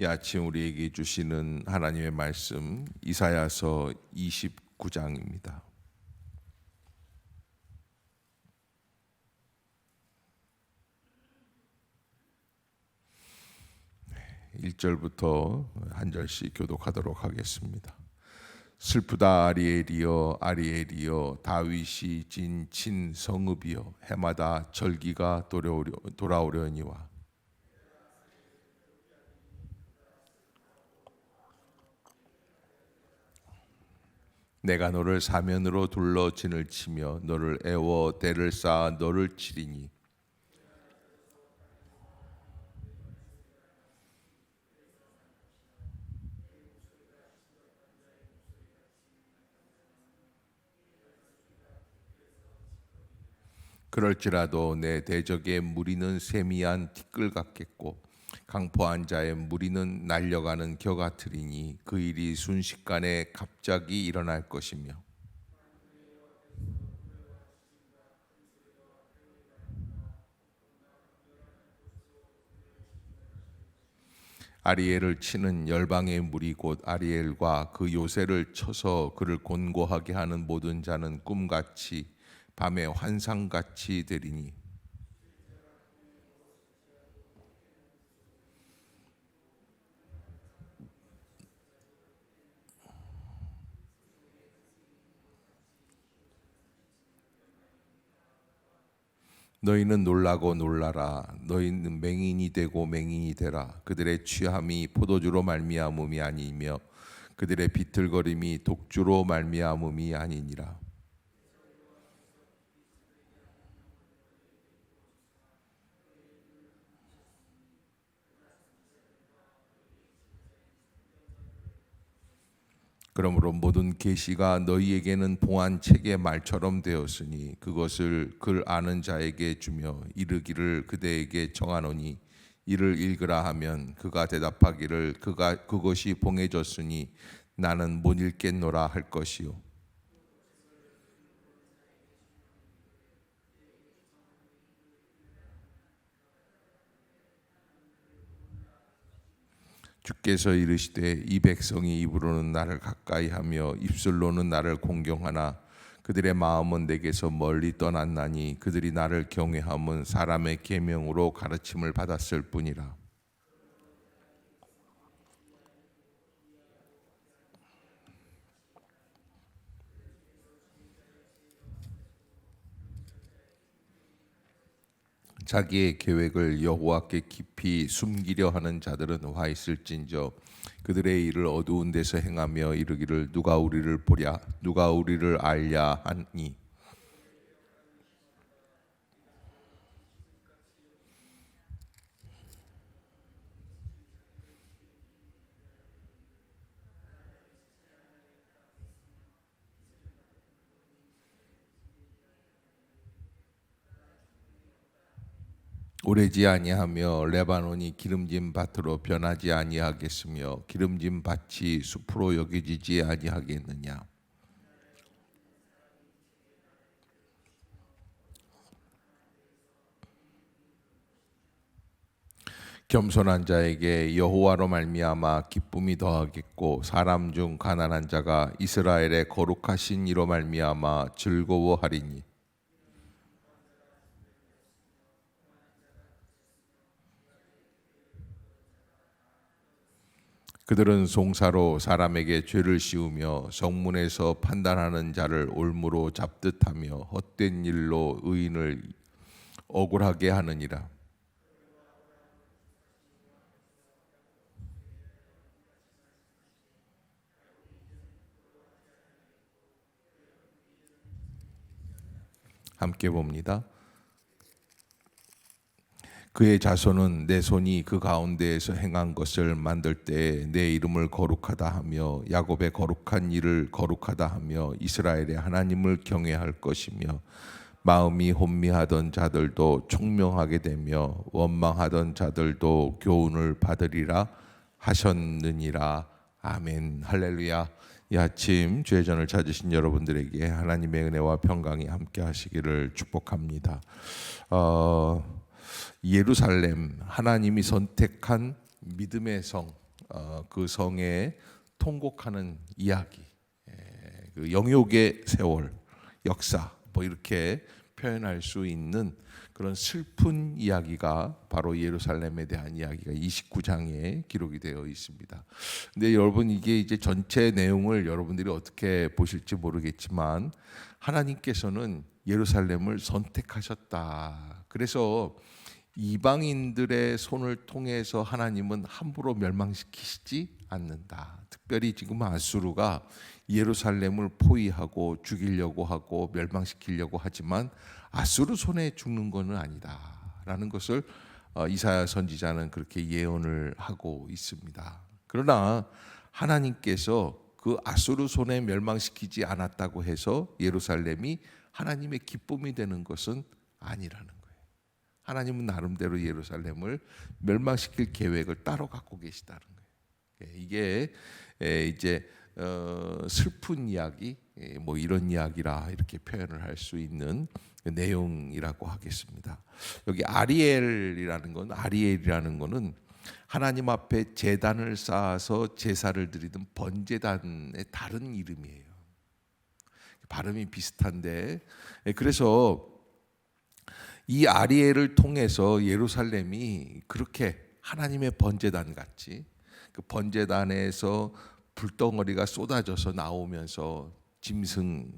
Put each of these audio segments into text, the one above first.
이 아침 우리에게 주시는 하나님의 말씀 이사야서 29장입니다. 1절부터 한 절씩 교독하도록 하겠습니다. 슬프다 아리엘이여 아리엘이여 다윗이 진 친 성읍이여 해마다 절기가 돌아오려니와 내가 너를 사면으로 둘러 진을 치며 너를 애워 대를 쌓아 너를 치리니 그럴지라도 내 대적의 무리는 세미한 티끌 같겠고 강포한 자의 무리는 날려가는 겨 같으리니 그 일이 순식간에 갑자기 일어날 것이며 아리엘을 치는 열방의 무리 곧 아리엘과 그 요새를 쳐서 그를 곤고하게 하는 모든 자는 꿈같이 밤에 환상같이 되리니 너희는 놀라고 놀라라. 너희는 맹인이 되고 맹인이 되라. 그들의 취함이 포도주로 말미암음이 아니며 그들의 비틀거림이 독주로 말미암음이 아니니라. 그러므로 모든 계시가 너희에게는 봉한 책의 말처럼 되었으니 그것을 글 아는 자에게 주며 이르기를 그대에게 정하노니 이를 읽으라 하면 그가 대답하기를 그것이 봉해졌으니 나는 못 읽겠노라 할 것이요 주께서 이르시되 이 백성이 입으로는 나를 가까이하며 입술로는 나를 공경하나 그들의 마음은 내게서 멀리 떠났나니 그들이 나를 경외함은 사람의 계명으로 가르침을 받았을 뿐이라. 자기의 계획을 여호와께 깊이 숨기려 하는 자들은 화 있을진저 그들의 일을 어두운 데서 행하며 이르기를 누가 우리를 보랴 누가 우리를 알랴 하니 오래지 아니하며 레바논이 기름진 밭으로 변하지 아니하겠으며 기름진 밭이 숲으로 여겨지지 아니하겠느냐. 겸손한 자에게 여호와로 말미암아 기쁨이 더하겠고 사람 중 가난한 자가 이스라엘의 거룩하신 이로 말미암아 즐거워하리니 그들은 송사로 사람에게 죄를 씌우며 성문에서 판단하는 자를 올무로 잡듯하며 헛된 일로 의인을 억울하게 하느니라. 함께 봅니다. 그의 자손은 내 손이 그 가운데에서 행한 것을 만들 때에 내 이름을 거룩하다 하며 야곱의 거룩한 일을 거룩하다 하며 이스라엘의 하나님을 경외할 것이며 마음이 혼미하던 자들도 총명하게 되며 원망하던 자들도 교훈을 받으리라 하셨느니라. 아멘. 할렐루야. 이 아침 주의 전을 찾으신 여러분들에게 하나님의 은혜와 평강이 함께 하시기를 축복합니다. 예루살렘, 하나님이 선택한 믿음의 성, 그 성에 통곡하는 이야기, 그 영욕의 세월, 역사 뭐 이렇게 표현할 수 있는 그런 슬픈 이야기가 바로 예루살렘에 대한 이야기가 29장에 기록이 되어 있습니다. 근데 여러분 이게 이제 전체 내용을 여러분들이 어떻게 보실지 모르겠지만 하나님께서는 예루살렘을 선택하셨다. 그래서 이방인들의 손을 통해서 하나님은 함부로 멸망시키시지 않는다. 특별히 지금 아수르가 예루살렘을 포위하고 죽이려고 하고 멸망시키려고 하지만 아수르 손에 죽는 것은 아니다라는 것을 이사야 선지자는 그렇게 예언을 하고 있습니다. 그러나 하나님께서 그 아수르 손에 멸망시키지 않았다고 해서 예루살렘이 하나님의 기쁨이 되는 것은 아니라는 거예요. 하나님은 나름대로 예루살렘을 멸망시킬 계획을 따로 갖고 계시다는 거예요. 이게 이제 슬픈 이야기, 뭐 이런 이야기라 이렇게 표현을 할 수 있는 내용이라고 하겠습니다. 여기 아리엘이라는 거는 하나님 앞에 제단을 쌓아서 제사를 드리던 번제단의 다른 이름이에요. 발음이 비슷한데, 그래서 이 아리엘을 통해서 예루살렘이 그렇게 하나님의 번제단 같이 그 번제단에서 불덩어리가 쏟아져서 나오면서 짐승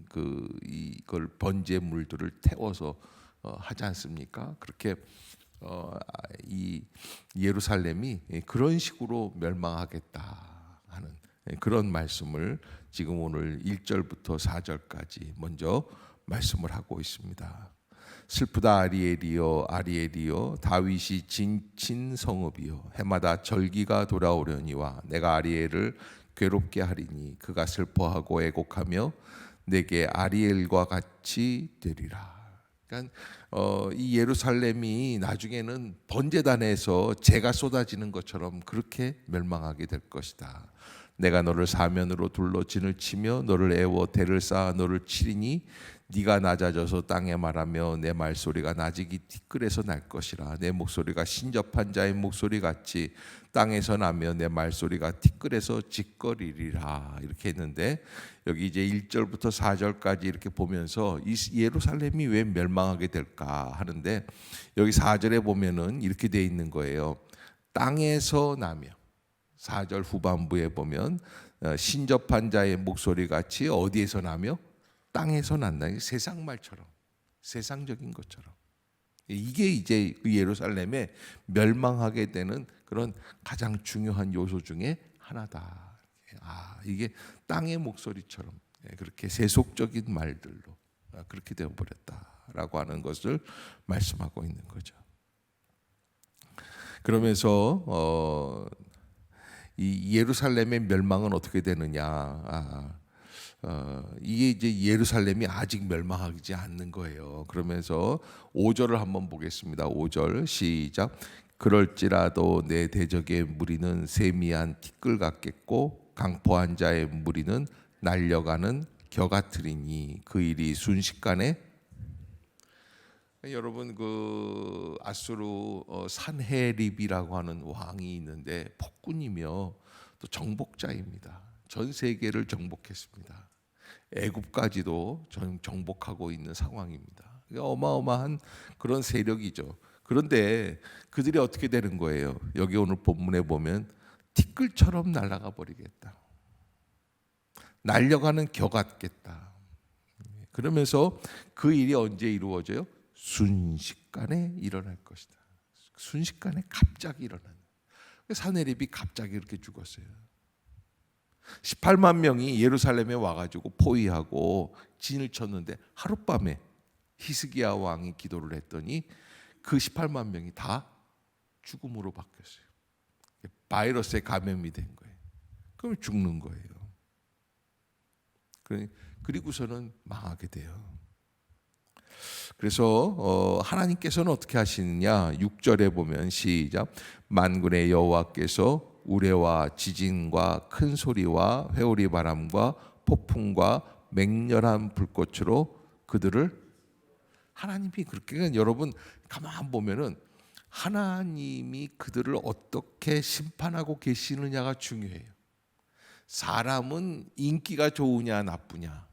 이걸 번제물들을 태워서 하지 않습니까? 그렇게 이 예루살렘이 그런 식으로 멸망하겠다 하는 그런 말씀을 지금 오늘 1절부터 4절까지 먼저 말씀을 하고 있습니다. 슬프다 아리엘이여 아리엘이여 다윗이 진친 성읍이여 해마다 절기가 돌아오려니와 내가 아리엘을 괴롭게 하리니 그가 슬퍼하고 애곡하며 내게 아리엘과 같이 되리라. 그러니까 이 예루살렘이 나중에는 번제단에서 재가 쏟아지는 것처럼 그렇게 멸망하게 될 것이다. 내가 너를 사면으로 둘러 진을 치며 너를 애워 대를 쌓아 너를 치리니 네가 낮아져서 땅에 말하며 내 말소리가 나직이 티끌에서 날 것이라. 내 목소리가 신접한 자의 목소리 같이 땅에서 나며 내 말소리가 티끌에서 짓거리리라. 이렇게 했는데 여기 이제 1절부터 4절까지 이렇게 보면서 이 예루살렘이 왜 멸망하게 될까 하는데 여기 4절에 보면은 이렇게 돼 있는 거예요. 땅에서 나며 4절 후반부에 보면 신접한 자의 목소리 같이 어디에서 나며 땅에서 난다. 세상 말처럼, 세상적인 것처럼. 이게 이제 예루살렘에 멸망하게 되는 그런 가장 중요한 요소 중에 하나다. 이게 땅의 목소리처럼 그렇게 세속적인 말들로 그렇게 되어버렸다라고 하는 것을 말씀하고 있는 거죠. 그러면서 이 예루살렘의 멸망은 어떻게 되느냐? 이게 이제 예루살렘이 아직 멸망하지 않는 거예요. 그러면서 5절을 한번 보겠습니다. 5절 시작. 그럴지라도 내 대적의 무리는 세미한 티끌 같겠고 강포한 자의 무리는 날려가는 겨 같으리니 그 일이 순식간에. 여러분 그 아수르 산헤립이라고 하는 왕이 있는데 폭군이며 또 정복자입니다. 전 세계를 정복했습니다. 애굽까지도 정복하고 있는 상황입니다. 어마어마한 그런 세력이죠. 그런데 그들이 어떻게 되는 거예요? 여기 오늘 본문에 보면 티끌처럼 날아가 버리겠다. 날려가는 겨 같겠다. 그러면서 그 일이 언제 이루어져요? 순식간에 일어날 것이다. 순식간에 갑자기 일어나는. 산헤립이 갑자기 이렇게 죽었어요. 18만 명이 예루살렘에 와가지고 포위하고 진을 쳤는데 하룻밤에 히스기야 왕이 기도를 했더니 그 18만 명이 다 죽음으로 바뀌었어요. 바이러스에 감염이 된 거예요. 그럼 죽는 거예요. 그리고서는 망하게 돼요. 그래서 하나님께서는 어떻게 하시느냐? 6절에 보면 시작. 만군의 여호와께서 우레와 지진과 큰 소리와 회오리 바람과 폭풍과 맹렬한 불꽃으로 그들을. 하나님이 그렇게. 여러분 가만 보면은 하나님이 그들을 어떻게 심판하고 계시느냐가 중요해요. 사람은 인기가 좋으냐 나쁘냐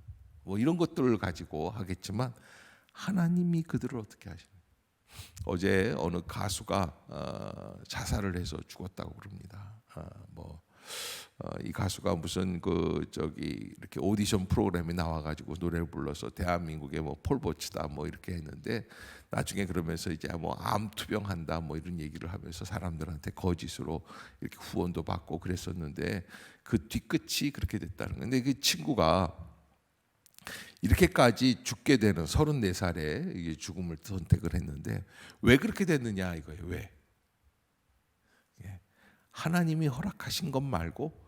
뭐 이런 것들을 가지고 하겠지만 하나님이 그들을 어떻게 하시느냐. 어제 어느 가수가 자살을 해서 죽었다고 그럽니다. 이 가수가 무슨 이렇게 오디션 프로그램에 나와가지고 노래를 불러서 대한민국의 뭐 폴보츠다 뭐 이렇게 했는데 나중에 그러면서 이제 뭐 암 투병한다 뭐 이런 얘기를 하면서 사람들한테 거짓으로 이렇게 후원도 받고 그랬었는데 그 뒤끝이 그렇게 됐다는 거예요. 근데 그 친구가 이렇게까지 죽게 되는 34살에 이게 죽음을 선택을 했는데 왜 그렇게 됐느냐 이거예요. 왜? 하나님이 허락하신 것 말고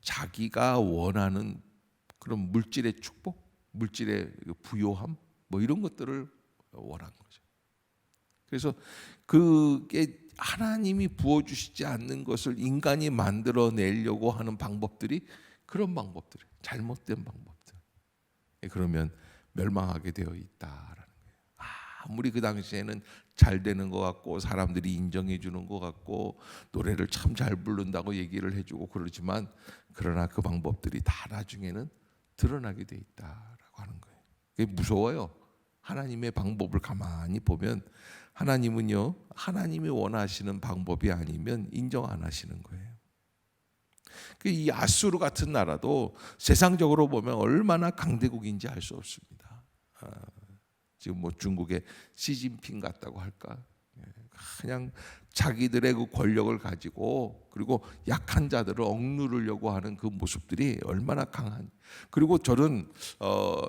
자기가 원하는 그런 물질의 축복, 물질의 부요함 뭐 이런 것들을 원한 거죠. 그래서 그게 하나님이 부어주시지 않는 것을 인간이 만들어내려고 하는 방법들이 그런 방법들이 잘못된 방법들. 그러면 멸망하게 되어 있다라는 거예요. 아무리 그 당시에는 잘 되는 것 같고 사람들이 인정해 주는 것 같고 노래를 참 잘 부른다고 얘기를 해주고 그러지만 그러나 그 방법들이 다 나중에는 드러나게 돼 있다라고 하는 거예요. 그게 무서워요. 하나님의 방법을 가만히 보면 하나님은요, 하나님이 원하시는 방법이 아니면 인정 안 하시는 거예요. 이 아수르 같은 나라도 세상적으로 보면 얼마나 강대국인지 알 수 없습니다. 지금 뭐 중국의 시진핑 같다고 할까? 그냥 자기들의 그 권력을 가지고 그리고 약한 자들을 억누르려고 하는 그 모습들이 얼마나 강한. 그리고 저는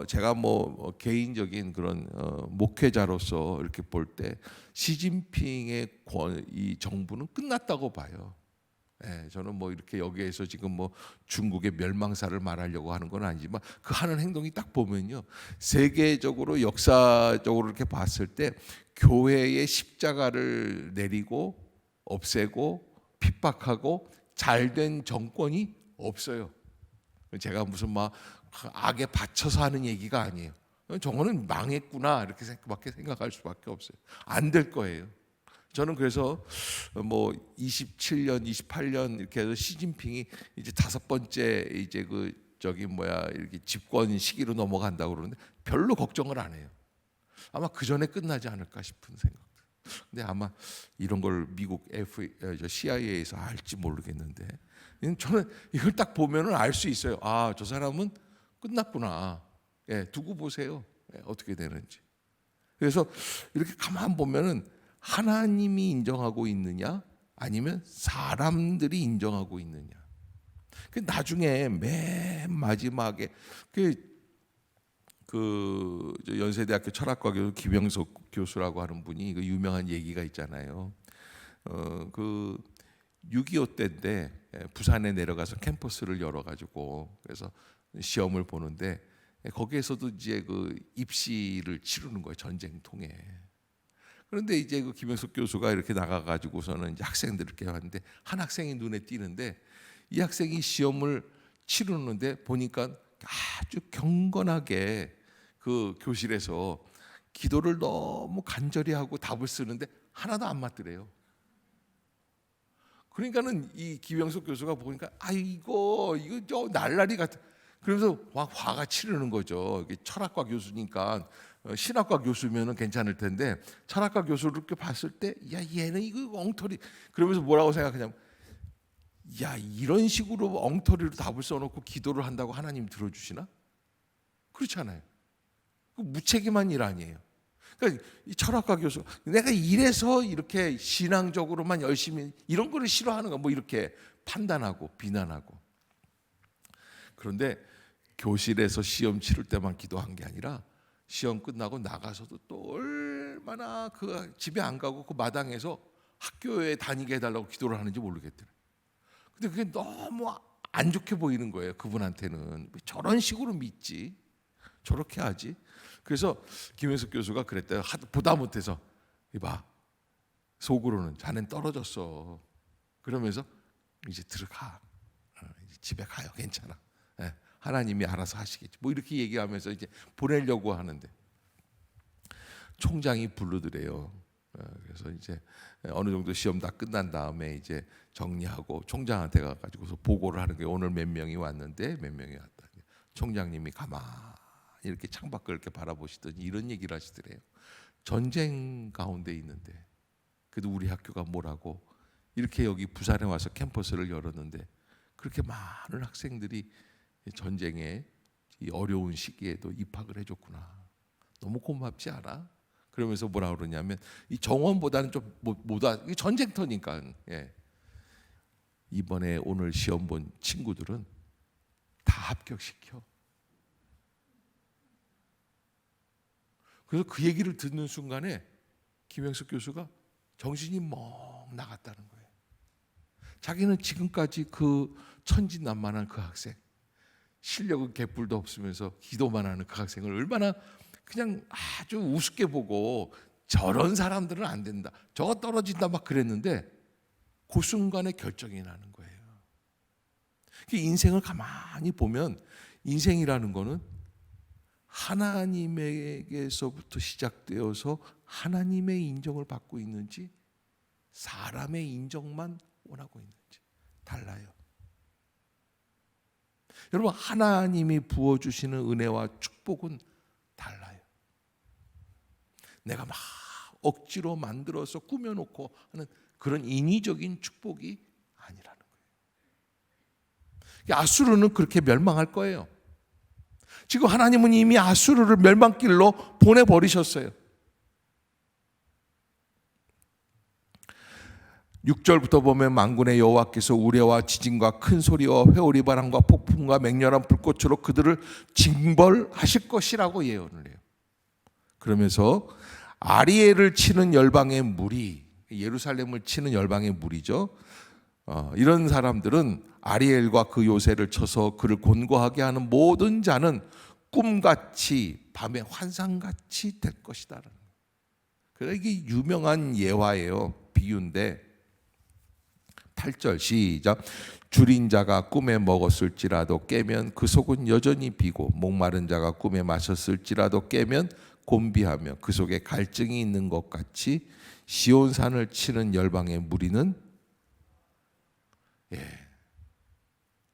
제가 뭐 개인적인 그런 목회자로서 이렇게 볼 때 시진핑의 이 정부는 끝났다고 봐요. 저는 뭐 이렇게 여기에서 지금 뭐 중국의 멸망사를 말하려고 하는 건 아니지만 그 하는 행동이 딱 보면요, 세계적으로 역사적으로 이렇게 봤을 때 교회의 십자가를 내리고 없애고 핍박하고 잘된 정권이 없어요. 제가 무슨 막 악에 받쳐서 하는 얘기가 아니에요. 저거는 망했구나 이렇게 생각할 수밖에 없어요. 안 될 거예요. 저는 그래서 뭐 27년, 28년 이렇게 해서 시진핑이 이제 5번째 이제 이렇게 집권 시기로 넘어간다고 그러는데 별로 걱정을 안 해요. 아마 그 전에 끝나지 않을까 싶은 생각들. 근데 아마 이런 걸 미국 CIA에서 알지 모르겠는데 저는 이걸 딱 보면은 알 수 있어요. 아, 저 사람은 끝났구나. 두고 보세요. 어떻게 되는지. 그래서 이렇게 가만 보면은 하나님이 인정하고 있느냐 아니면 사람들이 인정하고 있느냐. 나중에 맨 마지막에 그 연세대학교 철학과 교수 김영석 교수라고 하는 분이 그 유명한 얘기가 있잖아요. 그 6.25 때인데 부산에 내려가서 캠퍼스를 열어가지고 그래서 시험을 보는데 거기에서도 이제 그 입시를 치르는 거예요, 전쟁통에. 그런데 이제 그 김영석 교수가 이렇게 나가가지고서는 이제 학생들을 이렇게 하는데 한 학생이 눈에 띄는데 이 학생이 시험을 치르는데 보니까 아주 경건하게 그 교실에서 기도를 너무 간절히 하고 답을 쓰는데 하나도 안 맞더래요. 그러니까는 이 김영석 교수가 보니까 이거 저 날라리 같은. 그러면서 막 화가 치르는 거죠. 철학과 교수니까 신학과 교수면은 괜찮을 텐데 철학과 교수를 이렇게 봤을 때 야, 얘는 이거 엉터리. 그러면서 뭐라고 생각하냐면 야, 이런 식으로 엉터리로 답을 써놓고 기도를 한다고 하나님 들어주시나? 그렇지 않아요. 그 무책임한 일 아니에요. 그러니까 이 철학과 교수 내가 이래서 이렇게 신앙적으로만 열심히 이런 거를 싫어하는 거 뭐 이렇게 판단하고 비난하고. 그런데 교실에서 시험 치를 때만 기도한 게 아니라 시험 끝나고 나가서도 또 얼마나 그 집에 안 가고 그 마당에서 학교에 다니게 해달라고 기도를 하는지 모르겠더래. 근데 그게 너무 안 좋게 보이는 거예요. 그분한테는 왜 저런 식으로 믿지? 저렇게 하지? 그래서 김현석 교수가 그랬대요. 보다 못해서 이봐, 속으로는 자넨 떨어졌어. 그러면서 이제 들어가. 이제 집에 가요. 괜찮아. 하나님이 알아서 하시겠지. 뭐 이렇게 얘기하면서 이제 보내려고 하는데 총장이 부르더래요. 그래서 이제 어느 정도 시험 다 끝난 다음에 이제 정리하고 총장한테 가가지고서 보고를 하는 게 오늘 몇 명이 왔는데 몇 명이 왔다. 총장님이 가만히 이렇게 창밖을 이렇게 바라보시더니 이런 얘기를 하시더래요. 전쟁 가운데 있는데 그래도 우리 학교가 뭐라고 이렇게 여기 부산에 와서 캠퍼스를 열었는데 그렇게 많은 학생들이 전쟁의 이 어려운 시기에도 입학을 해줬구나. 너무 고맙지 않아? 그러면서 뭐라 그러냐면 이 정원보다는 좀 뭐다 전쟁터니까. 예. 이번에 오늘 시험 본 친구들은 다 합격시켜. 그래서 그 얘기를 듣는 순간에 김영석 교수가 정신이 멍 나갔다는 거예요. 자기는 지금까지 그 천진난만한 그 학생, 실력은 개뿔도 없으면서 기도만 하는 그 학생을 얼마나 그냥 아주 우습게 보고 저런 사람들은 안 된다, 저거 떨어진다 막 그랬는데 그 순간에 결정이 나는 거예요. 인생을 가만히 보면 인생이라는 거는 하나님에게서부터 시작되어서 하나님의 인정을 받고 있는지 사람의 인정만 원하고 있는지 달라요. 여러분, 하나님이 부어주시는 은혜와 축복은 달라요. 내가 막 억지로 만들어서 꾸며놓고 하는 그런 인위적인 축복이 아니라는 거예요. 아수르는 그렇게 멸망할 거예요. 지금 하나님은 이미 아수르를 멸망길로 보내버리셨어요. 6절부터 보면 만군의 여호와께서 우레와 지진과 큰 소리와 회오리 바람과 폭풍과 맹렬한 불꽃으로 그들을 징벌하실 것이라고 예언을 해요. 그러면서 아리엘을 치는 열방의 무리, 예루살렘을 치는 열방의 무리죠. 이런 사람들은 아리엘과 그 요새를 쳐서 그를 곤고하게 하는 모든 자는 꿈같이 밤의 환상같이 될 것이다. 그래서 이게 유명한 예화예요. 비유인데 8절 시작. 줄인 자가 꿈에 먹었을지라도 깨면 그 속은 여전히 비고 목마른 자가 꿈에 마셨을지라도 깨면 곤비하며 그 속에 갈증이 있는 것 같이 시온산을 치는 열방의 무리는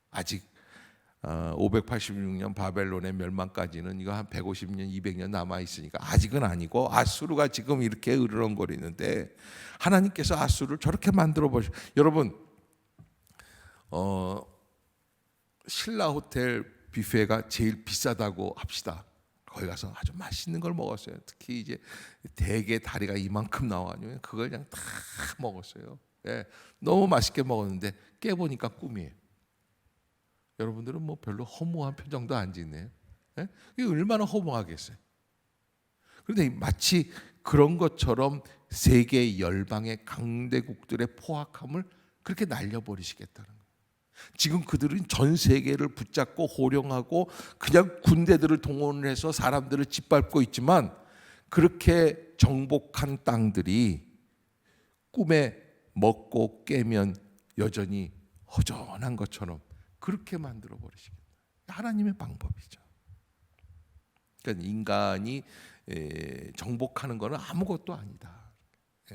아직 586년 바벨론의 멸망까지는 이거 한 150년 200년 남아있으니까 아직은 아니고 아수르가 지금 이렇게 으르렁거리는데 하나님께서 아수르를 저렇게 만들어 보시고, 여러분 신라 호텔 뷔페가 제일 비싸다고 합시다. 거기 가서 아주 맛있는 걸 먹었어요. 특히 이제 대게 다리가 이만큼 나와가지고 그걸 그냥 다 먹었어요. 너무 맛있게 먹었는데 깨보니까 꿈이에요. 여러분들은 뭐 별로 허무한 표정도 안 짓네요. 이게 얼마나 허무하겠어요. 그런데 마치 그런 것처럼 세계 열방의 강대국들의 포악함을 그렇게 날려버리시겠다는 거예요. 지금 그들은 전 세계를 붙잡고 호령하고 그냥 군대들을 동원해서 사람들을 짓밟고 있지만 그렇게 정복한 땅들이 꿈에 먹고 깨면 여전히 허전한 것처럼 그렇게 만들어 버리시겠다. 하나님의 방법이죠. 그러니까 인간이 정복하는 것은 아무것도 아니다.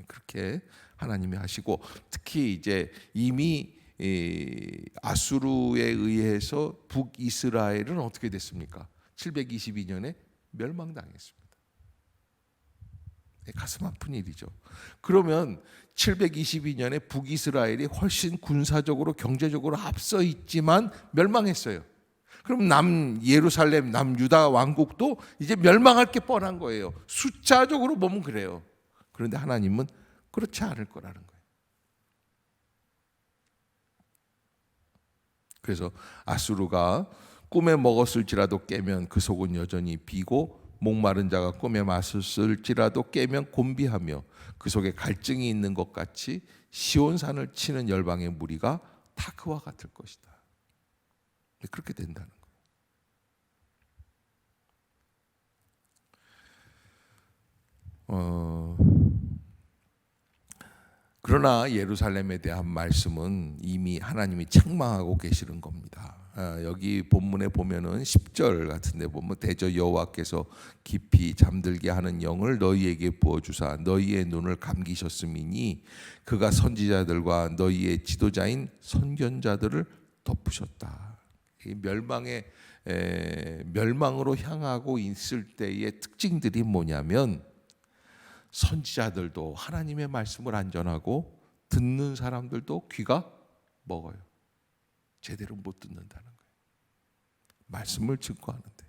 그렇게 하나님이 하시고, 특히 이제 이미 아수르에 의해서 북이스라엘은 어떻게 됐습니까? 722년에 멸망당했습니다. 가슴 아픈 일이죠. 그러면 722년에 북이스라엘이 훨씬 군사적으로 경제적으로 앞서 있지만 멸망했어요. 그럼 예루살렘 남유다 왕국도 이제 멸망할 게 뻔한 거예요. 숫자적으로 보면 그래요. 그런데 하나님은 그렇지 않을 거라는 거예요. 그래서 아수르가 꿈에 먹었을지라도 깨면 그 속은 여전히 비고 목마른 자가 꿈에 마셨을지라도 깨면 곤비하며 그 속에 갈증이 있는 것 같이 시온산을 치는 열방의 무리가 다 그와 같을 것이다. 그렇게 된다는 거예요. 그러나 예루살렘에 대한 말씀은 이미 하나님이 책망하고 계시는 겁니다. 여기 본문에 보면은 10절 같은데 보면 대저 여호와께서 깊이 잠들게 하는 영을 너희에게 부어주사 너희의 눈을 감기셨음이니 그가 선지자들과 너희의 지도자인 선견자들을 덮으셨다. 이 멸망으로 향하고 있을 때의 특징들이 뭐냐면 선지자들도 하나님의 말씀을 안 전하고 듣는 사람들도 귀가 먹어요. 제대로 못 듣는다는 거예요. 말씀을 증거하는데.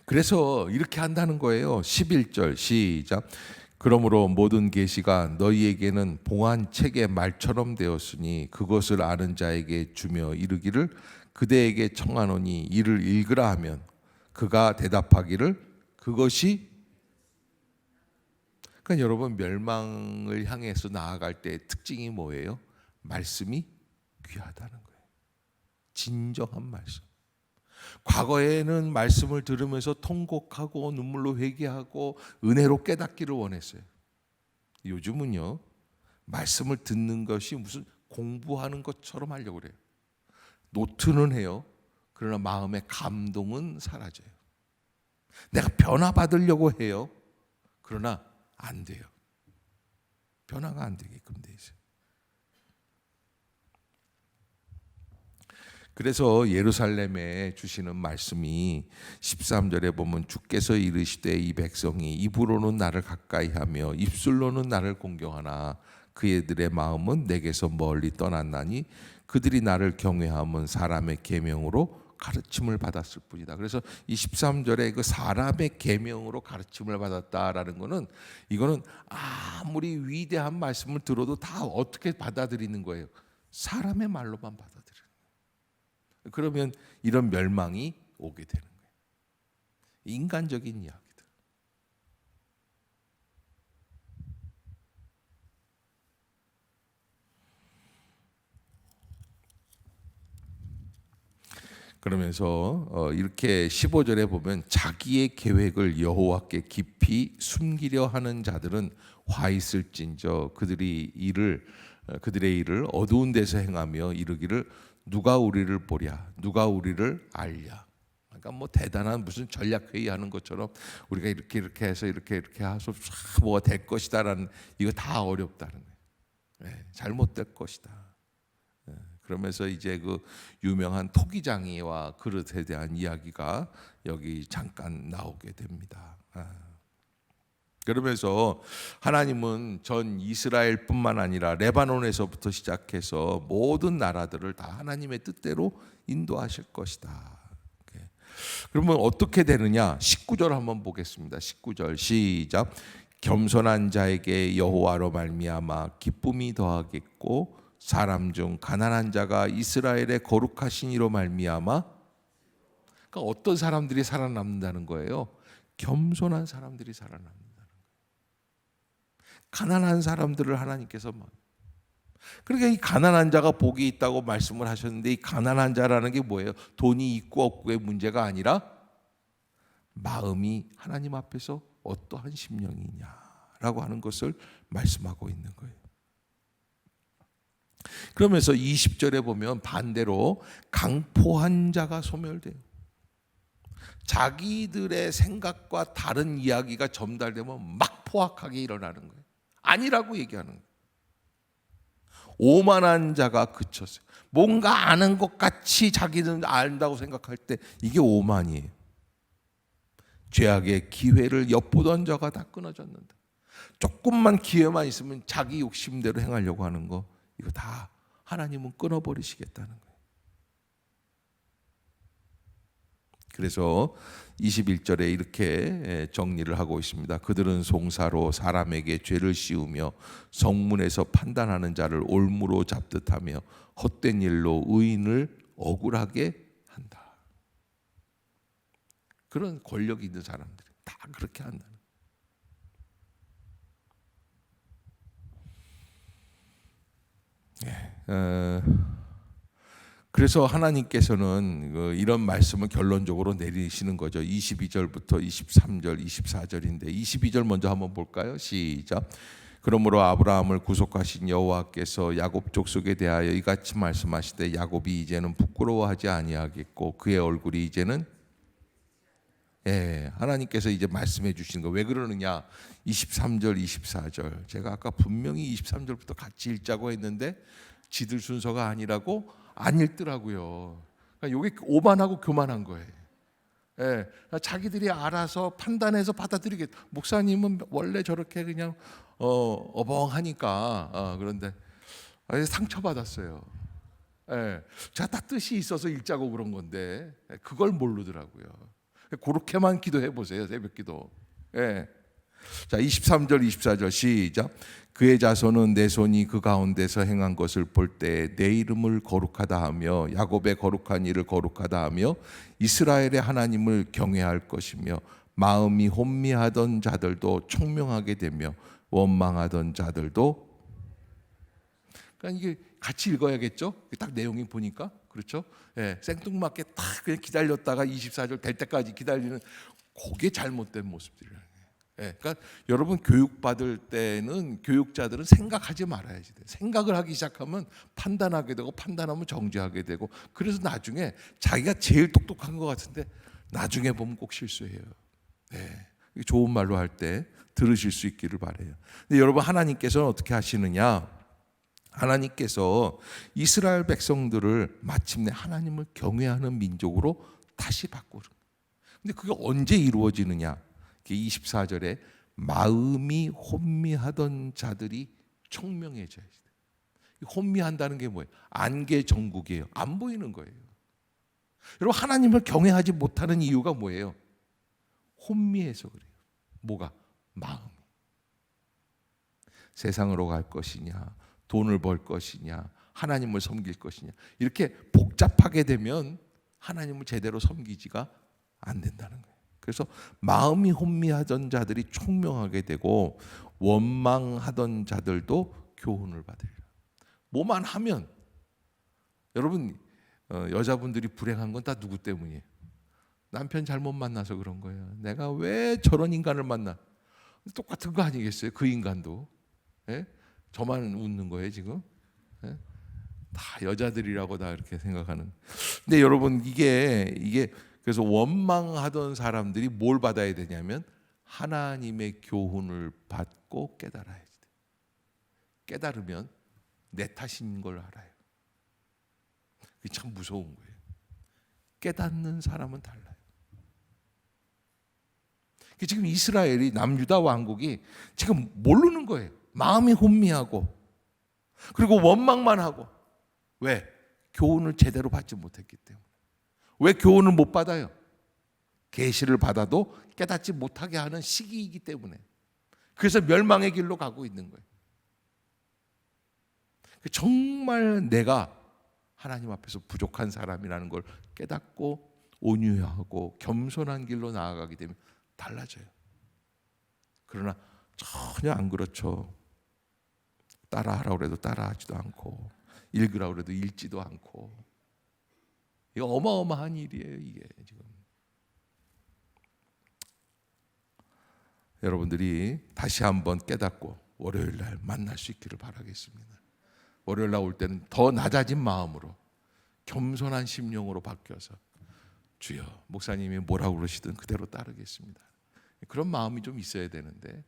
그래서 이렇게 한다는 거예요. 11절 시작. 그러므로 모든 계시가 너희에게는 봉한 책의 말처럼 되었으니 그것을 아는 자에게 주며 이르기를 그대에게 청하노니 이를 읽으라 하면 그가 대답하기를 그것이. 그러니까 여러분 멸망을 향해서 나아갈 때 특징이 뭐예요? 말씀이 귀하다는 거예요. 진정한 말씀. 과거에는 말씀을 들으면서 통곡하고 눈물로 회개하고 은혜로 깨닫기를 원했어요. 요즘은요 말씀을 듣는 것이 무슨 공부하는 것처럼 하려고 그래요. 노트는 해요. 그러나 마음의 감동은 사라져요. 내가 변화받으려고 해요. 그러나 안 돼요. 변화가 안 되게끔 돼 있어요. 그래서 예루살렘에 주시는 말씀이 13절에 보면 주께서 이르시되 이 백성이 입으로는 나를 가까이하며 입술로는 나를 공경하나 그들의 마음은 내게서 멀리 떠났나니 그들이 나를 경외함은 사람의 계명으로 가르침을 받았을 뿐이다. 그래서 이 13절에 그 사람의 계명으로 가르침을 받았다라는 거는 이거는 아무리 위대한 말씀을 들어도 다 어떻게 받아들이는 거예요? 사람의 말로만 받아들여요. 그러면 이런 멸망이 오게 되는 거예요. 인간적인 이야기들. 그러면서 이렇게 15절에 보면 자기의 계획을 여호와께 깊이 숨기려 하는 자들은 화 있을진저 그들의 일을 어두운 데서 행하며 이르기를 누가 우리를 보랴 누가 우리를 알랴. 그러니까 뭐 대단한 무슨 전략 회의 하는 것처럼 우리가 이렇게 해서 이렇게 해서 뭐가 될 것이다라는 이거 다 어렵다는 거예요. 잘못될 것이다. 그러면서 이제 그 유명한 토기장이와 그릇에 대한 이야기가 여기 잠깐 나오게 됩니다. 그러면서 하나님은 전 이스라엘뿐만 아니라 레바논에서부터 시작해서 모든 나라들을 다 하나님의 뜻대로 인도하실 것이다. 그러면 어떻게 되느냐? 19절 한번 보겠습니다. 19절 시작. 겸손한 자에게 여호와로 말미암아 기쁨이 더하겠고 사람 중 가난한 자가 이스라엘의 거룩하신 이로 말미암아. 그러니까 어떤 사람들이 살아남는다는 거예요? 겸손한 사람들이 살아남는다는 거예요. 가난한 사람들을 하나님께서 그러니까 이 가난한 자가 복이 있다고 말씀을 하셨는데 이 가난한 자라는 게 뭐예요? 돈이 있고 없고의 문제가 아니라 마음이 하나님 앞에서 어떠한 심령이냐라고 하는 것을 말씀하고 있는 거예요. 그러면서 20절에 보면 반대로 강포한 자가 소멸돼요. 자기들의 생각과 다른 이야기가 전달되면 막 포악하게 일어나는 거예요. 아니라고 얘기하는 거예요. 오만한 자가 그쳤어요. 뭔가 아는 것 같이 자기는 안다고 생각할 때 이게 오만이에요. 죄악의 기회를 엿보던 자가 다 끊어졌는데 조금만 기회만 있으면 자기 욕심대로 행하려고 하는 거 이거 다 하나님은 끊어버리시겠다는 거예요. 그래서 21절에 이렇게 정리를 하고 있습니다. 그들은 송사로 사람에게 죄를 씌우며 성문에서 판단하는 자를 올무로 잡듯 하며 헛된 일로 의인을 억울하게 한다. 그런 권력이 있는 사람들이 다 그렇게 한다는 거예요. 그래서 하나님께서는 이런 말씀을 결론적으로 내리시는 거죠. 22절부터 23절, 24절인데 22절 먼저 한번 볼까요? 시작. 그러므로 아브라함을 구속하신 여호와께서 야곱 족속에 대하여 이같이 말씀하시되 야곱이 이제는 부끄러워하지 아니하겠고 그의 얼굴이 이제는 하나님께서 이제 말씀해 주시는 거. 왜 그러느냐? 23절 24절 제가 아까 분명히 23절부터 같이 읽자고 했는데 지들 순서가 아니라고 안 읽더라고요. 그러니까 이게 오만하고 교만한 거예요. 자기들이 알아서 판단해서 받아들이겠. 목사님은 원래 저렇게 그냥 어벙하니까 그런데 상처받았어요. 제가 다 뜻이 있어서 읽자고 그런 건데 그걸 모르더라고요. 그렇게만 기도해 보세요. 새벽기도. 자, 23절 24절 시작. 그의 자손은 내 손이 그 가운데서 행한 것을 볼 때 내 이름을 거룩하다 하며 야곱의 거룩한 일을 거룩하다 하며 이스라엘의 하나님을 경외할 것이며 마음이 혼미하던 자들도 총명하게 되며 원망하던 자들도. 그러니까 이게 같이 읽어야겠죠? 딱 내용이 보니까 그렇죠? 생뚱맞게 딱 그냥 기다렸다가 24절 될 때까지 기다리는 그게 잘못된 모습들이라는 거예요. 그러니까 여러분 교육받을 때는 교육자들은 생각하지 말아야지 돼요. 생각을 하기 시작하면 판단하게 되고 판단하면 정죄하게 되고 그래서 나중에 자기가 제일 똑똑한 것 같은데 나중에 보면 꼭 실수해요. 좋은 말로 할 때 들으실 수 있기를 바라요. 근데 여러분 하나님께서는 어떻게 하시느냐? 하나님께서 이스라엘 백성들을 마침내 하나님을 경외하는 민족으로 다시 바꾸는. 근데 그게 언제 이루어지느냐? 24절에 마음이 혼미하던 자들이 총명해져야 돼. 혼미한다는 게 뭐예요? 안개 정국이에요. 안 보이는 거예요. 여러분 하나님을 경외하지 못하는 이유가 뭐예요? 혼미해서 그래요. 뭐가? 마음이. 세상으로 갈 것이냐, 돈을 벌 것이냐, 하나님을 섬길 것이냐, 이렇게 복잡하게 되면 하나님을 제대로 섬기지가 안 된다는 거예요. 그래서 마음이 혼미하던 자들이 총명하게 되고 원망하던 자들도 교훈을 받으리라. 뭐만 하면 여러분 여자분들이 불행한 건 다 누구 때문이에요? 남편 잘못 만나서 그런 거예요. 내가 왜 저런 인간을 만나? 똑같은 거 아니겠어요? 그 인간도. 저만 웃는 거예요 지금? 다 여자들이라고 다 이렇게 생각하는. 근데 여러분 이게 그래서 원망하던 사람들이 뭘 받아야 되냐면 하나님의 교훈을 받고 깨달아야 돼. 깨달으면 내 탓인 걸 알아요. 그게 참 무서운 거예요. 깨닫는 사람은 달라요. 지금 이스라엘이 남유다 왕국이 지금 모르는 거예요. 마음이 혼미하고 그리고 원망만 하고. 왜? 교훈을 제대로 받지 못했기 때문에. 왜 교훈을 못 받아요? 계시를 받아도 깨닫지 못하게 하는 시기이기 때문에. 그래서 멸망의 길로 가고 있는 거예요. 정말 내가 하나님 앞에서 부족한 사람이라는 걸 깨닫고 온유하고 겸손한 길로 나아가게 되면 달라져요. 그러나 전혀 안 그렇죠. 따라하라고 해도 따라하지도 않고 읽으라고 해도 읽지도 않고. 이거 어마어마한 일이에요. 이게 지금 여러분들이 다시 한번 깨닫고 월요일 날 만날 수 있기를 바라겠습니다. 월요일 날 올 때는 더 낮아진 마음으로 겸손한 심령으로 바뀌어서 주여 목사님이 뭐라고 그러시든 그대로 따르겠습니다. 그런 마음이 좀 있어야 되는데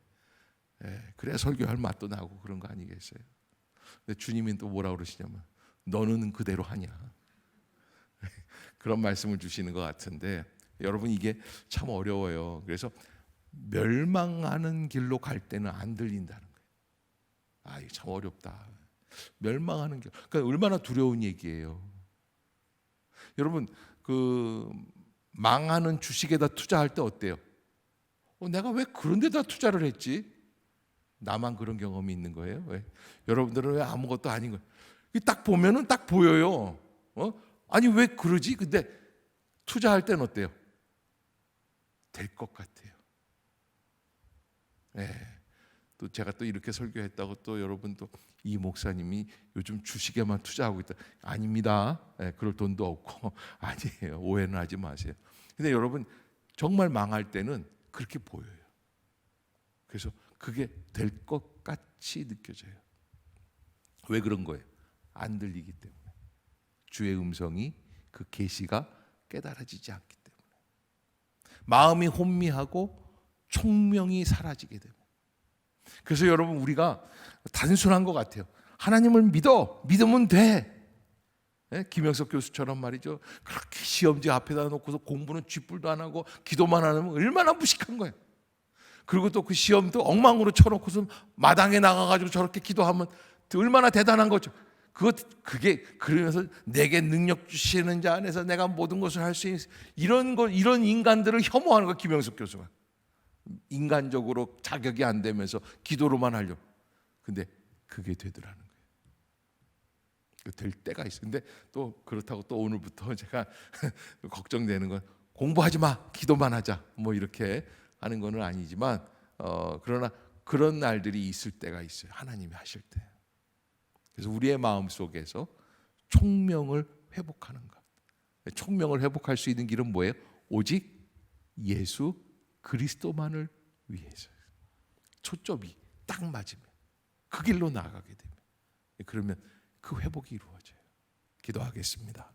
그래야 설교할 맛도 나고 그런 거 아니겠어요? 근데 주님이 또 뭐라고 그러시냐면 너는 그대로 하냐. 그런 말씀을 주시는 것 같은데 여러분 이게 참 어려워요. 그래서 멸망하는 길로 갈 때는 안 들린다는 거예요. 이게 참 어렵다. 멸망하는 길. 그러니까 얼마나 두려운 얘기예요. 여러분 그 망하는 주식에다 투자할 때 어때요? 내가 왜 그런 데다 투자를 했지? 나만 그런 경험이 있는 거예요? 왜? 여러분들은 왜 아무것도 아닌 거예요? 딱 보면은 딱 보여요. 아니 왜 그러지? 근데 투자할 때는 어때요? 될 것 같아요. 또 제가 또 이렇게 설교했다고 또 여러분 또 이 목사님이 요즘 주식에만 투자하고 있다. 아닙니다. 그럴 돈도 없고 아니에요. 오해는 하지 마세요. 근데 여러분 정말 망할 때는 그렇게 보여요. 그래서 그게 될 것 같이 느껴져요. 왜 그런 거예요? 안 들리기 때문에. 주의 음성이 그 계시가 깨달아지지 않기 때문에. 마음이 혼미하고 총명이 사라지게 됩니다. 그래서 여러분, 우리가 단순한 것 같아요. 하나님을 믿으면 돼. 김영석 교수처럼 말이죠. 그렇게 시험지 앞에다 놓고서 공부는 쥐뿔도 안 하고 기도만 하면 얼마나 무식한 거예요. 그리고 또 그 시험도 엉망으로 쳐놓고서 마당에 나가가지고 저렇게 기도하면 얼마나 대단한 거죠. 그게 그러면서 내게 능력 주시는 자 안에서 내가 모든 것을 할 수 있는 이런 인간들을 혐오하는 거예요. 김영석 교수가 인간적으로 자격이 안 되면서 기도로만 하려고. 근데 그게 되더라는 거예요. 될 때가 있어요. 근데 또 그렇다고 또 오늘부터 제가 걱정되는 건 공부하지 마, 기도만 하자, 뭐 이렇게 하는 거는 아니지만 그러나 그런 날들이 있을 때가 있어요. 하나님이 하실 때. 그래서 우리의 마음 속에서 총명을 회복하는 것. 총명을 회복할 수 있는 길은 뭐예요? 오직 예수 그리스도만을 위해서. 초점이 딱 맞으면 그 길로 나아가게 되면, 그러면 그 회복이 이루어져요. 기도하겠습니다.